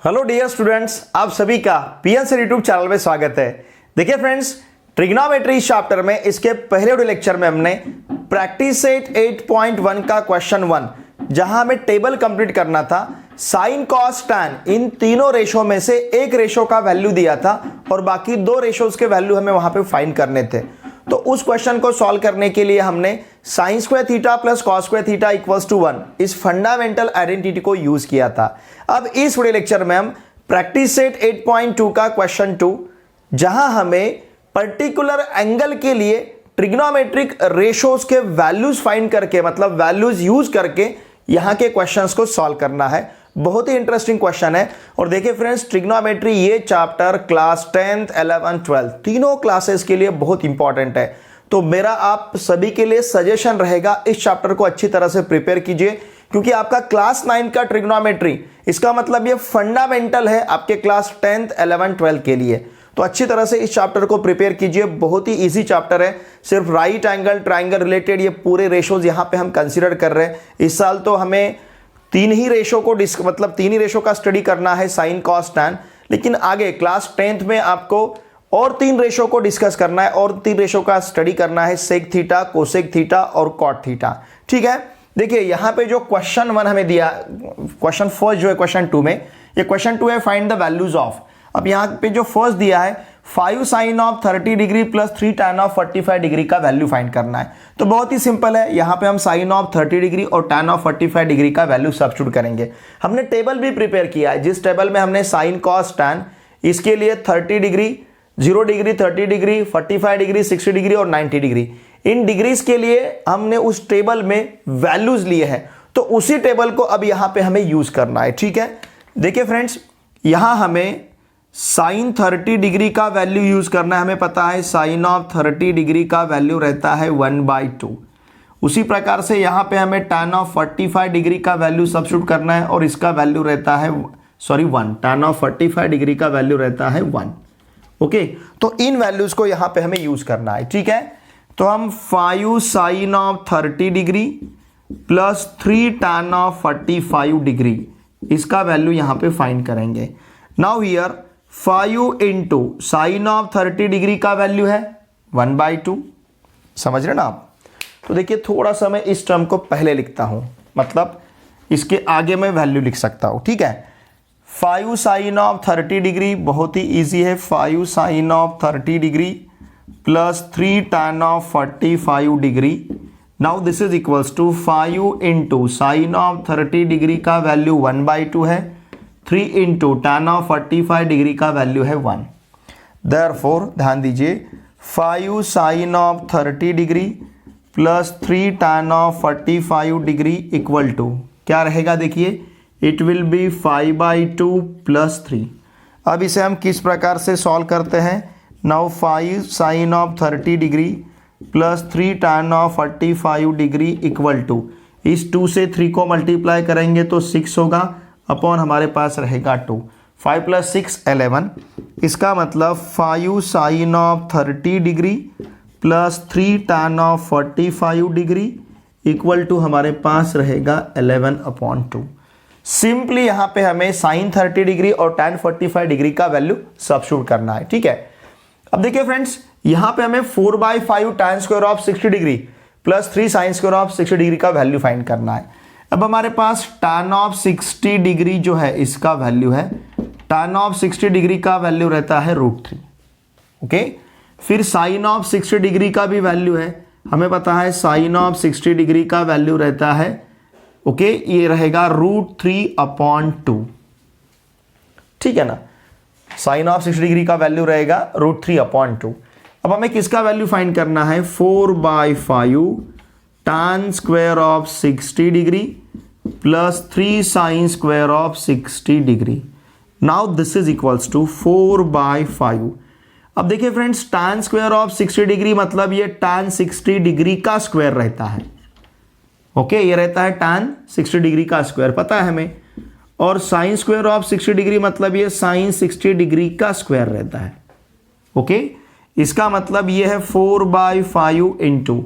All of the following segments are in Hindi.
हेलो डियर स्टूडेंट्स, आप सभी का पीएनसी यूट्यूब चैनल में स्वागत है। देखिए फ्रेंड्स, ट्रिग्नोमेट्री चैप्टर में इसके पहले वीडियो लेक्चर में हमने प्रैक्टिस सेट 8.1 का क्वेश्चन 1, जहां हमें टेबल कंप्लीट करना था, साइन कॉस टैन इन तीनों रेशो में से एक रेशो का वैल्यू दिया था और बाकी दो रेशोज के वैल्यू हमें वहां पे फाइंड करने थे। तो उस क्वेश्चन को सॉल्व करने के लिए हमने sine square theta plus cos square theta equals to 1 इस फंडामेंटल आइडेंटिटी को यूज किया था। अब इस वीडियो लेक्चर में हम प्रैक्टिस सेट 8.2 का क्वेश्चन 2, जहां हमें पर्टिकुलर एंगल के लिए ट्रिग्नोमेट्रिक रेशोज के वैल्यूज फाइंड करके, मतलब वैल्यूज यूज करके यहां के क्वेश्चंस को सॉल्व करना है। बहुत ही इंटरेस्टिंग क्वेश्चन है। और देखिए फ्रेंड्स, ट्रिग्नोमेट्री ये चैप्टर क्लास 10th 11th 12 तीनों क्लासेस के लिए बहुत इंपॉर्टेंट है। तो मेरा आप सभी के लिए सजेशन रहेगा, इस चैप्टर को अच्छी तरह से प्रिपेयर कीजिए, क्योंकि आपका क्लास 9 का ट्रिग्नोमेट्री, इसका मतलब ये फंडामेंटल है आपके क्लास 10th 11th 12 के लिए। तो अच्छी तरह से इस चैप्टर को प्रिपेयर कीजिए। बहुत ही इजी चैप्टर है। सिर्फ राइट एंगल, ट्राइंगल रिलेटेड ये पूरे रेशोज यहां पे हम कंसीडर कर रहे हैं। इस साल तो हमें तीन ही रेशो का स्टडी करना है, साइन कॉस टैन। लेकिन आगे क्लास 10th में आपको और तीन रेशो को डिस्कस करना है और तीन रेशो का स्टडी करना है, सेक थीटा, कोसेक थीटा और कॉट थीटा। ठीक है, देखिए यहां पे जो क्वेश्चन 1 हमें दिया, क्वेश्चन फर्स्ट जो है क्वेश्चन 2 में, ये क्वेश्चन 2 है फाइंड द वैल्यूज ऑफ। अब यहां पे जो फर्स्ट दिया है 5 sine of 30 degree plus 3 tan of 45 degree का वैल्यू फाइंड करना है। तो बहुत ही सिंपल है, यहां पे हम साइन ऑफ 30 डिग्री और टैन ऑफ 45 डिग्री का वैल्यू सब्स्टिट्यूट करेंगे। हमने टेबल भी प्रिपेयर किया है, जिस टेबल में हमने साइन कॉस टैन, इसके लिए 30 degree, 0 degree, 30 degree, 45 degree, 60 degree और 90 डिग्री, इन डिग्रीज के लिए हमने उस टेबल में वैल्यूज लिए हैं। तो उसी टेबल को अब यहां पे हमें यूज करना है। ठीक है, देखिए फ्रेंड्स, यहां हमें साइन 30 डिग्री का वैल्यू यूज करना है। हमें पता है साइन ऑफ 30 डिग्री का वैल्यू रहता है 1/2। उसी प्रकार से यहां पे हमें टैन ऑफ 45 डिग्री का वैल्यू सब्स्टिट्यूट करना है और इसका वैल्यू रहता है 1। टैन ऑफ 45 डिग्री का वैल्यू रहता है 1। ओके, तो इन वैल्यूज को यहां पे हमें यूज करना है। ठीक है, तो हम 5 sine of 30 degree plus 3 tan of 45 degree, इसका वैल्यू यहां पे फाइंड करेंगे। Now here 5 into sine of 30 degree का वैल्यू है 1/2। समझ रहे ना आप? तो देखिए थोड़ा सा मैं इस टर्म को पहले लिखता हूं, मतलब इसके आगे मैं वैल्यू लिख सकता हूं। ठीक है, 5 साइन ऑफ 30 डिग्री बहुत ही इजी है, 5 sine of 30 degree plus 3 tan of 45 degree. Now this is equals to 5 into sine of 30 degree का वैल्यू 1/2 है, 3 इंटू टैन ऑफ 45 डिग्री का वैल्यू है 1। देयरफॉर ध्यान दीजिए, 5 sine of 30 degree plus 3 tan of 45 degree equal to क्या रहेगा? देखिए, इट विल बी 5/2 प्लस 3। अब इसे हम किस प्रकार से सॉल्व करते हैं? Now 5 sine of 30 degree plus 3 tan of 45 degree equal to, इस 2 से 3 को मल्टीप्लाई करेंगे तो 6 होगा, अपॉन हमारे पास रहेगा 2। 5 प्लस 6 11। इसका मतलब 5 sine of 30 degree plus 3 tan of 45 degree equal to हमारे पास रहेगा 11/2। सिंपली यहां पे हमें साइन 30 डिग्री और टैन 45 डिग्री का वैल्यू सब्स्टिट्यूट करना है। ठीक है, अब देखिए फ्रेंड्स, यहां पे हमें 4/5 tan square of 60 degree plus 3 sine square of 60 degree का वैल्यू फाइंड करना है। अब हमारे पास टैन ऑफ 60 डिग्री जो है इसका वैल्यू है, टैन ऑफ 60 डिग्री का वैल्यू रहता है √3। ओके, फिर साइन ऑफ 60 डिग्री का भी वैल्यू है, हमें पता है साइन ऑफ 60 डिग्री का वैल्यू रहता है, ओके, ये रहेगा √3/2। ठीक है ना, साइन ऑफ 60 डिग्री का वैल्यू रहेगा √3/2। अब हमें किसका वैल्यू फाइंड करना है? 4/5 tan square of 60 degree plus 3 sine square of 60 degree. Now this is equals to 4/5। अब देखिए friends, tan square of 60 degree मतलब ये tan 60 डिग्री का स्क्वायर रहता है। ओके, ये रहता है tan 60 डिग्री का स्क्वायर, पता है हमें। और साइन स्क्वायर ऑफ 60 डिग्री मतलब ये साइन 60 डिग्री का स्क्वायर रहता है। ओके, इसका मतलब ये है 4/5 इंटू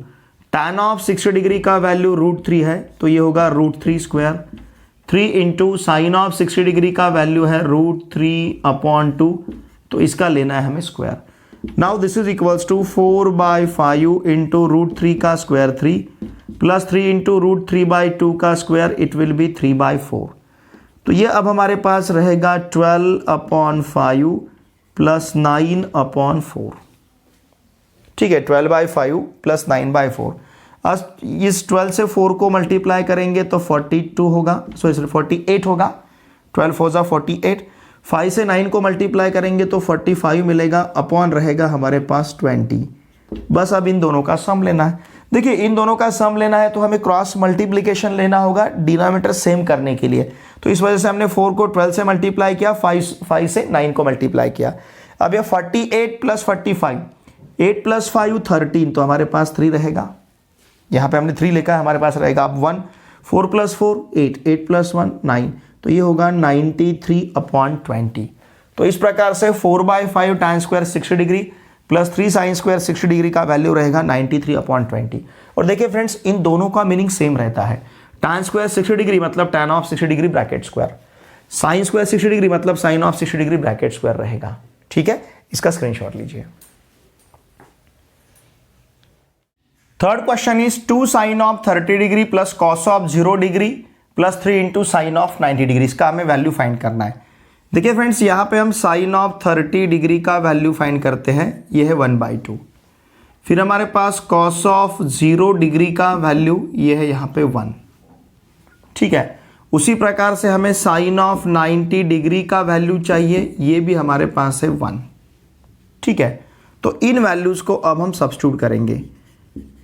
टैन ऑफ 60 डिग्री का वैल्यू √3 है, तो ये होगा √3 square, 3 into sine of 60 degree का वैल्यू है √3/2, तो इसका लेना है हमें square. Now this is equals to 4/5 into √3 का स्क्वायर 3 प्लस 3 इंटू √3/2 का स्क्वायर, इट विल बी 3/4। तो ये अब हमारे पास रहेगा 12/5 प्लस 9/4। ठीक है, 12/5 प्लस 9/4। अब इस 12 से 4 को मल्टीप्लाई करेंगे तो 42 होगा, 48 होगा। 12 4 जा 48। 5 से 9 को मल्टीप्लाई करेंगे तो 45 मिलेगा, अपॉन रहेगा हमारे पास 20। बस अब इन दोनों का सम लेना है। देखिए, इन दोनों का सम लेना है तो हमें क्रॉस मल्टीप्लिकेशन लेना होगा डिनोमिनेटर सेम करने के लिए। तो इस वजह से हमने 4 को 12 से मल्टीप्लाई किया, 5 से 9 को मल्टीप्लाई किया। अब ये 48 प्लस 45, 8 प्लस 5 13, तो हमारे पास 3 रहेगा। यहाँ पे हमने 3 लिखा है, हमारे पास रहेगा अब 1। 4 प्लस 4 8, 8 प्लस 1 9, तो ये होगा 93/20। तो इस प्रकार से 4/5 tan square 60 degree plus 3 sin square 60 degree का वैल्यू रहेगा 93/20। और देखिए फ्रेंड्स, इन दोनों का मीनिंग सेम रहता है। tan स्क्वायर 60 डिग्री मतलब tan of 60 degree bracket square, sin square 60 degree मतलब sin of 60 degree bracket square रहेगा। ठीक है, इसका स्क्रीनशॉट लीजिए। Third question is 2 sin of 30 degree plus cos of 0 degree plus 3 into sine of 90 degree, इसका हमें वैल्यू फाइंड करना है। देखिए फ्रेंड्स, यहाँ पे हम साइन ऑफ 30 डिग्री का वैल्यू फाइंड करते हैं, ये है 1/2। फिर हमारे पास cos ऑफ 0 डिग्री का वैल्यू ये है यहाँ पे 1। ठीक है, उसी प्रकार से हमें साइन ऑफ 90 डिग्री का वैल्यू चाहिए, ये भी हमारे पास है 1। ठीक है, तो इन वैल्यूज को अब हम सब्स्टिट्यूट करेंगे।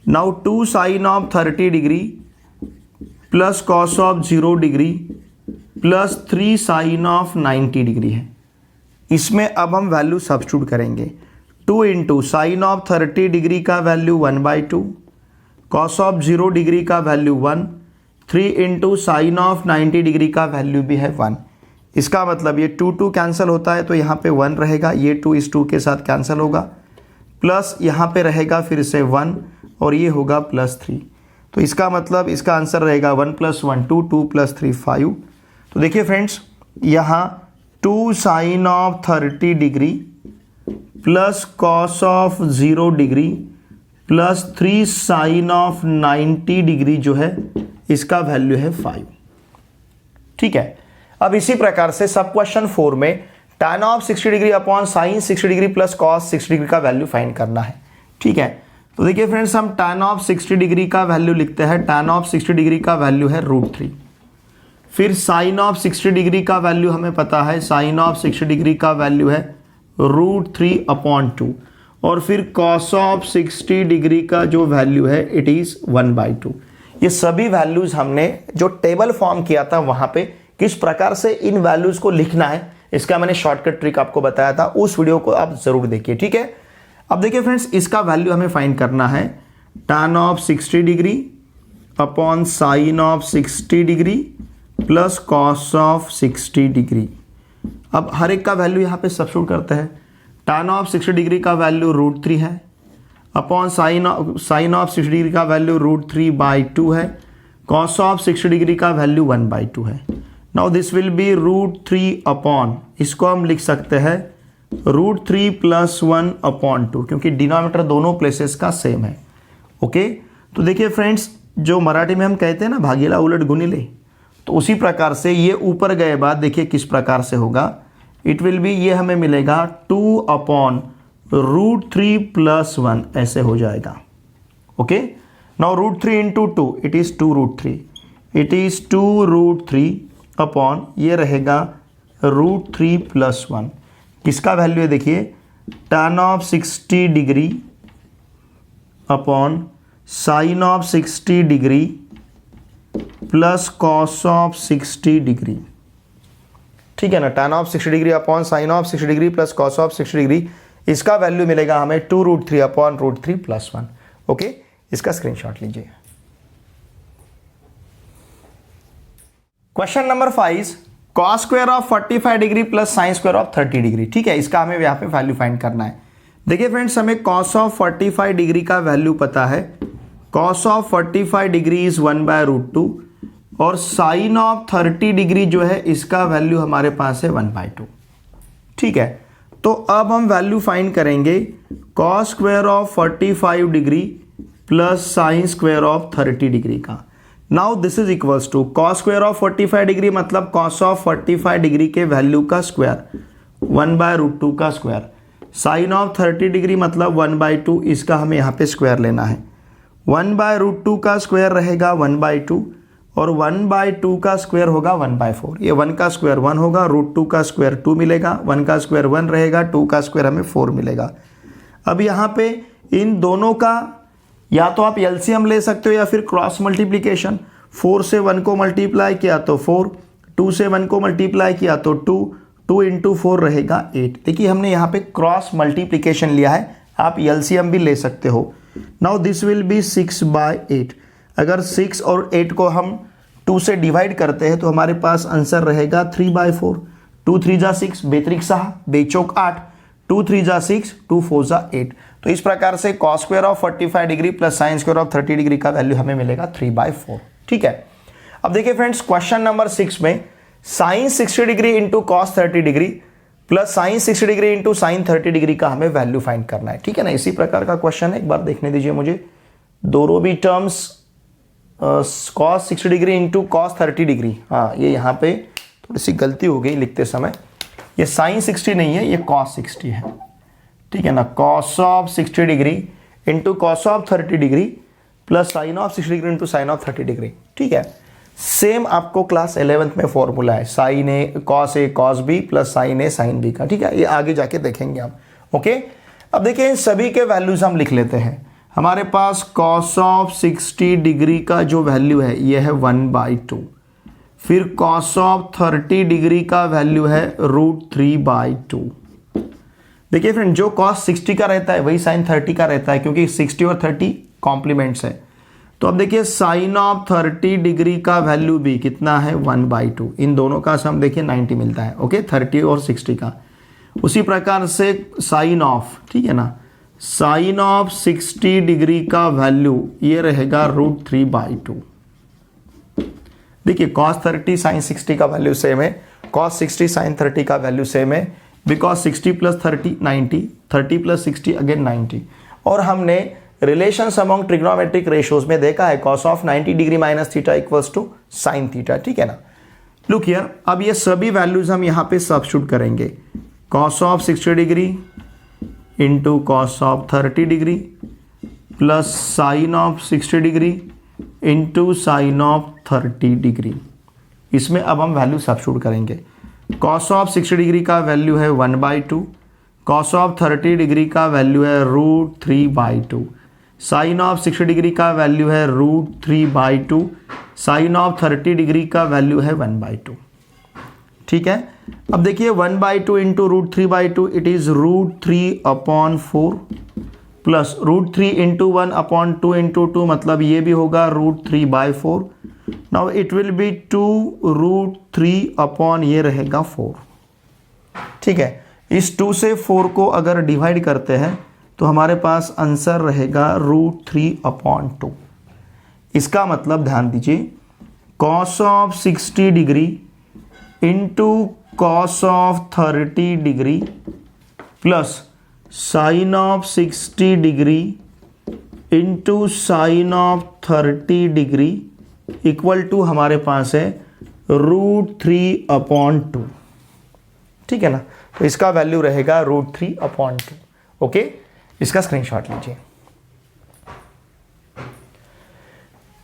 Now 2 sin of 30 degree plus cos of 0 degree plus 3 sin of 90 degree है। इसमें अब हम वैल्यू सब्स्टिट्यूट करेंगे। 2 इंटू साइन ऑफ 30 डिग्री का वैल्यू 1/2, cos ऑफ 0 डिग्री का value 1, 3 into sine of 90 degree का वैल्यू भी है 1। इसका मतलब ये 2 कैंसिल होता है तो यहाँ पे 1 रहेगा, ये 2 इस 2 के साथ कैंसिल होगा, प्लस यहाँ पे रहेगा फिर से 1 और ये होगा +3। तो इसका मतलब इसका आंसर रहेगा 1 + 1 2, 2 + 3 5। तो देखिए फ्रेंड्स, यहाँ 2 sin of 30 degree plus cos of 0 degree plus 3 sin of 90 degree जो है इसका वैल्यू है 5। ठीक है, अब इसी प्रकार से सब क्वेश्चन 4 में tan of 60 degree upon sin 60 degree plus cos 60 degree का वैल्यू फाइंड करना है। ठीक है, तो देखिए फ्रेंड्स, हम tan ऑफ 60 डिग्री का वैल्यू लिखते हैं। tan ऑफ 60 डिग्री का वैल्यू है √3। फिर sin ऑफ 60 डिग्री का वैल्यू हमें पता है, sin ऑफ 60 डिग्री का वैल्यू है √3/2। और फिर cos ऑफ 60 डिग्री का जो वैल्यू है इट इज़ 1/2। ये सभी वैल्यूज़ हमने जो टेबल फॉर्म किया था वहाँ पे किस प्रकार से इन वैल्यूज़ को लिखना है, इसका मैंने शॉर्टकट ट्रिक आपको बताया था, उस वीडियो को आप ज़रूर देखिए। ठीक है, अब देखिए फ्रेंड्स, इसका वैल्यू हमें फाइंड करना है tan of 60 degree upon sine of 60 degree plus cos of 60 degree. अब हर एक का वैल्यू यहाँ पे सब्स्टिट्यूट करते हैं। tan ऑफ 60 डिग्री का वैल्यू √3 है, अपॉन साइन ऑफ 60 डिग्री का वैल्यू √3/2 है, cos ऑफ 60 डिग्री का वैल्यू 1/2 है। Now this will be √3 upon, इसको हम लिख सकते हैं √3 + 1/2, क्योंकि डिनोमिनेटर दोनों प्लेसेस का सेम है। ओके, तो देखिए फ्रेंड्स, जो मराठी में हम कहते हैं ना भागीला उलट गुणिले, तो उसी प्रकार से ये ऊपर गए बाद देखिए किस प्रकार से होगा। इट विल बी, ये हमें मिलेगा 2/√3 + 1, ऐसे हो जाएगा। Okay, now √3 × 2 it is 2√3, it is 2√3 upon ये रहेगा √3 + 1। किसका वैल्यू है देखिए, tan of 60 degree upon sine of 60 degree plus cos of 60 degree. ठीक है ना, tan of 60 degree upon sine of 60 degree plus cos of 60 degree, इसका वैल्यू मिलेगा हमें 2√3 अपॉन √3 + 1। ओके, इसका स्क्रीनशॉट लीजिए। Question number 5, cos square of 45 degree plus sine square of 30 degree. ठीक है, इसका हमें यहाँ पे वैल्यू फाइंड करना है। देखिए फ्रेंड्स, हमें cos ऑफ 45 डिग्री का वैल्यू पता है। cos ऑफ 45 डिग्री इज 1/√2 और साइन ऑफ 30 डिग्री जो है इसका वैल्यू हमारे पास है 1/2। ठीक है, तो अब हम वैल्यू फाइंड करेंगे cos square of 45 degree plus sine square of 30 degree का। Now this is equals to cos square of 45 degree मतलब कॉस ऑफ 45 डिग्री के वैल्यू का स्क्वायर 1/√2 का स्क्वायर, साइन ऑफ 30 डिग्री मतलब 1/2, इसका हमें यहाँ पे स्क्वायर लेना है। 1/√2 का स्क्वायर रहेगा 1/2 और 1/2 का स्क्वायर होगा 1/4। ये 1 का स्क्वायर 1 होगा, √2 का स्क्वायर 2 मिलेगा, 1 का स्क्वायर 1 रहेगा, 2 का स्क्वायर हमें 4 मिलेगा। अब यहाँ पे इन दोनों का या तो आप एलसीएम ले सकते हो या फिर क्रॉस मल्टीप्लीकेशन। 4 से 1 को मल्टीप्लाई किया तो 4, 2 से 1 को मल्टीप्लाई किया तो 2, 2 इंटू 4 रहेगा 8। देखिए हमने यहाँ पे क्रॉस मल्टीप्लीकेशन लिया है, आप एलसीएम भी ले सकते हो। Now this will be 6/8। अगर 6 और 8 को हम 2 से डिवाइड करते हैं तो हमारे पास आंसर रहेगा 3/4। 2 3 जा 6, बेत्रिक 6, बेचौक 8, 2 3 जा 6, 2 4 जा 8। तो इस प्रकार से cos square of 45 degree plus sine square of 30 degree का वैल्यू हमें मिलेगा 3/4। ठीक है, अब देखिए फ्रेंड्स क्वेश्चन नंबर 6 में sine 60 degree into cos 30 degree plus sine 60 degree into sine 30 degree का हमें वैल्यू फाइंड करना है। ठीक है ना, इसी प्रकार का क्वेश्चन है, एक बार देखने दीजिए मुझे। दोनों भी terms cos 60 degree into cos 30 degree, हाँ ये यहाँ पे थोड़ी सी गलती हो गई लिखते समय, ये साइन 60 नहीं है, ये कॉस 60 है। ठीक है ना, cos of 60 degree into cos of 30 degree plus sine of 60 degree into sine of 30 degree. ठीक है, सेम आपको क्लास 11th में फॉर्मूला है, साइन ए कॉस बी प्लस साइन ए साइन बी का। ठीक है, ये आगे जाके देखेंगे हम। ओके, अब देखिए इन सभी के वैल्यूज हम लिख लेते हैं। हमारे पास कॉस ऑफ 60 डिग्री का जो वैल्यू है ये है 1/2, फिर कॉस ऑफ 30 डिग्री का वैल्यू है √3/2। देखिए फ्रेंड, जो कॉस 60 का रहता है वही साइन 30 का रहता है, क्योंकि 60 और 30 कॉम्प्लीमेंट्स है। तो अब देखिए साइन ऑफ 30 डिग्री का वैल्यू भी कितना है 1/2, इन दोनों का सम देखिए 90 मिलता है। ओके, 30 और 60 का। उसी प्रकार से साइन ऑफ, ठीक है ना, साइन ऑफ 60 डिग्री का वैल्यू ये रहेगा √3/2। देखिए cos 30 sin 60 का वैल्यू सेम है, cos 60 sin 30 का वैल्यू सेम है, बिकॉज 60 + 30 90, 30 + 60 अगेन 90। और हमने रिलेशंस अमॉन्ग ट्रिग्नोमेट्रिक रेशियोज में देखा है cos of 90 degree minus theta equals to sine theta. ठीक है ना, लुक हियर, अब ये सभी वैल्यूज हम यहाँ पे सब्स्टिट्यूट करेंगे। cos of 60 degree into cos of 30 degree plus sine of 60 degree into sine of 30 degree. इसमें अब हम वैल्यू सब्स्टिट्यूट करेंगे। कॉस ऑफ 60 डिग्री का वैल्यू है 1/2, कॉस ऑफ 30 डिग्री का वैल्यू है √3/2, साइन ऑफ 60 डिग्री का वैल्यू है √3/2, साइन ऑफ 30 डिग्री का वैल्यू है 1/2। ठीक है, अब देखिए 1/2 into √3/2 it is √3/4 plus √3 into 1/2 into 2 मतलब ये भी होगा √3/4। नाउ इट विल बी 2√3 ये रहेगा 4। ठीक है, इस 2 से 4 को अगर डिवाइड करते हैं तो हमारे पास आंसर रहेगा √3/2। इसका मतलब ध्यान दीजिए, cos of 60 degree into cos of 30 degree plus sine of 60 degree into sine of 30 degree equal to हमारे पास है √3/2। ठीक है ना, तो इसका वैल्यू रहेगा √3/2। ओके, इसका स्क्रीनशॉट लीजिए।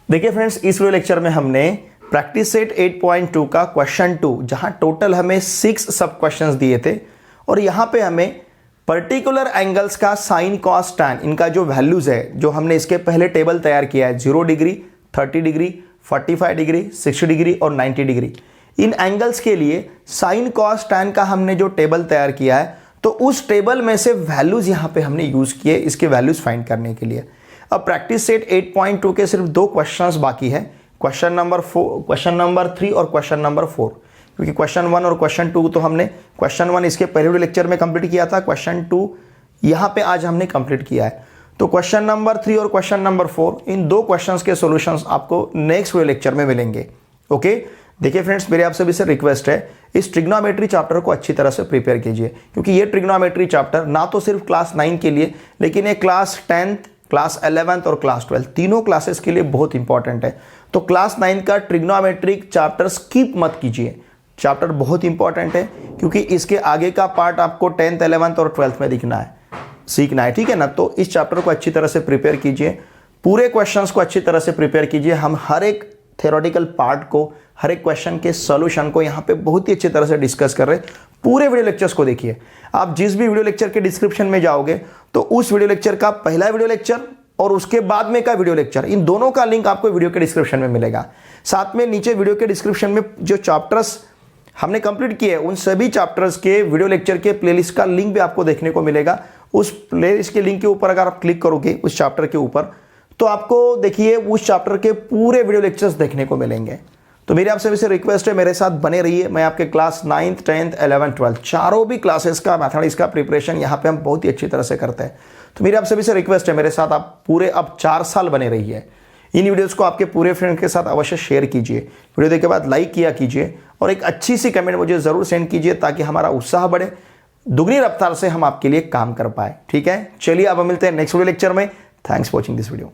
देखिए फ्रेंड्स, इस वीडियो लेक्चर में हमने प्रैक्टिस सेट 8.2 का क्वेश्चन 2, जहां टोटल हमें 6 सब क्वेश्चंस दिए थे और यहां पे हमें पर्टिकुलर एंगल्स का साइन कॉस टैन, इनका जो वैल्यूज है, जो हमने इसके पहले टेबल तैयार किया है 0 डिग्री, 30 डिग्री, 45 डिग्री, 60 डिग्री और 90 डिग्री, इन एंगल्स के लिए साइन कॉस टैन का हमने जो टेबल तैयार किया है, तो उस टेबल में से वैल्यूज यहां पे हमने यूज किए इसके वैल्यूज फाइंड करने के लिए। अब प्रैक्टिस सेट 8.2 के सिर्फ 2 क्वेश्चंस बाकी है, क्वेश्चन नंबर 3 और क्वेश्चन नंबर 4, क्योंकि क्वेश्चन 1 और क्वेश्चन 2 तो हमने क्वेश्चन 1 इसके पहले लेक्चर में कंप्लीट किया था, क्वेश्चन 2 यहाँ पे आज हमने कंप्लीट किया है। तो क्वेश्चन नंबर 3 और क्वेश्चन नंबर 4, इन 2 क्वेश्चंस के सॉल्यूशंस आपको नेक्स्ट वीडियो लेक्चर में मिलेंगे। ओके देखिए फ्रेंड्स, मेरे आप सभी से रिक्वेस्ट है, इस ट्रिग्नोमेट्री चैप्टर को अच्छी तरह से प्रिपेयर कीजिए, क्योंकि ये ट्रिग्नोमेट्री चैप्टर ना तो सिर्फ क्लास 9 के लिए, लेकिन ये क्लास 10th, क्लास 11th और क्लास 12 तीनों क्लासेस के लिए बहुत इंपॉर्टेंट है। तो क्लास 9 का ट्रिग्नोमेट्रिक चैप्टर स्किप मत कीजिए, चैप्टर बहुत इंपॉर्टेंट है, क्योंकि इसके आगे का पार्ट आपको 10th, 11th और 12th में सीखना है, ठीक है ना। तो इस चैप्टर को अच्छी तरह से प्रिपेयर कीजिए, पूरे क्वेश्चंस को अच्छी तरह से प्रिपेयर कीजिए। हम हर एक थ्योरेटिकल पार्ट को, हर एक क्वेश्चन के सॉल्यूशन को यहाँ पे बहुत ही अच्छी तरह से डिस्कस कर रहे हैं। पूरे वीडियो लेक्चर्स को देखिए। आप जिस भी वीडियो लेक्चर के डिस्क्रिप्शन में जाओगे तो उस वीडियो लेक्चर का पहला वीडियो लेक्चर और उसके बाद में का वीडियो लेक्चर, इन दोनों का लिंक आपको वीडियो के डिस्क्रिप्शन में मिलेगा। साथ में नीचे वीडियो के डिस्क्रिप्शन में जो चैप्टर्स हमने कंप्लीट किए उन सभी चैप्टर्स के वीडियो लेक्चर के प्लेलिस्ट का लिंक भी आपको देखने को मिलेगा। उस प्लेलिस्ट के लिंक के ऊपर अगर आप क्लिक करोगे उस चैप्टर के ऊपर, तो आपको देखिए उस चैप्टर के पूरे वीडियो लेक्चर्स देखने को मिलेंगे। तो मेरी आपसे वैसे रिक्वेस्ट है, मेरे साथ बने रहिए। मैं आपके class 9th, 10th, 11th, 12th चारों भी क्लासेस का मैथमेटिक्स का प्रिपरेशन यहाँ पे हम बहुत ही अच्छी तरह से करते हैं। तो मेरी आपसे वैसे रिक्वेस्ट है, मेरे साथ आप पूरे अब 4 साल बने रहिए। इन वीडियोस को आपके पूरे फ्रेंड के साथ अवश्य शेयर कीजिए, वीडियो देखने के बाद लाइक किया कीजिए और एक अच्छी सी कमेंट मुझे ज़रूर सेंड कीजिए, ताकि हमारा उत्साह बढ़े, दुगनी रफ्तार से हम आपके लिए काम कर पाए। ठीक है, चलिए अब हम मिलते हैं नेक्स्ट वीडियो लेक्चर में। Thanks for watching this video.